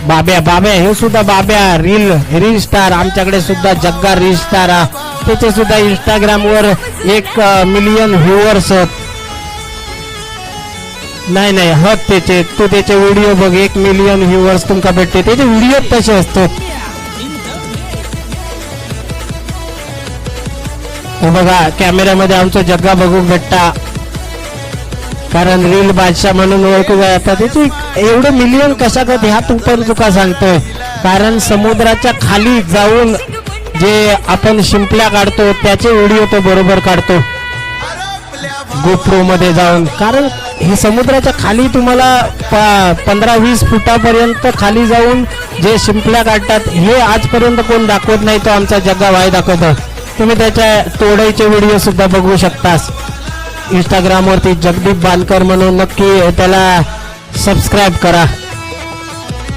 बाब्या बाब्या हे सुद्धा बाब्या reel star आमच्याकडे सुद्धा जग्गा रील स्टार त्याचे सुद्धा इंस्टाग्रामवर 1 मिलियन व्ह्यूअर्स नाही हत त्याचे तू त्याचे व्हिडिओ बघ 1 मिलियन व्ह्यूअर्स तुमका भेटते त्याचे व्हिडिओ तसे असतात बघा कॅमेऱ्यामध्ये आमचं जग्गा बघू भेटता कारण रील बादशाह म्हणून ओळखू जातात त्याची एवढं मिलियन कशा करत ह्या तू पण तुका सांगतोय कारण समुद्राच्या खाली जाऊन जे आपण शिंपल्या काढतो त्याचे व्हिडिओ तो बरोबर काढतो गोप्रो मध्ये जाऊन कारण हे समुद्राच्या खाली तुम्हाला 15-20 फुटापर्यंत खाली जाऊन जे शिंपल्या काढतात हे आजपर्यंत कोण दाखवत नाही तो आमचा जग्गा भाई दाखवतो तुम्ही त्याच्या तोडाईचे व्हिडिओ सुद्धा बघू शकतास इंस्टाग्रामवरती जगदीप बांदकर म्हणून नक्की त्याला सबस्क्राईब करा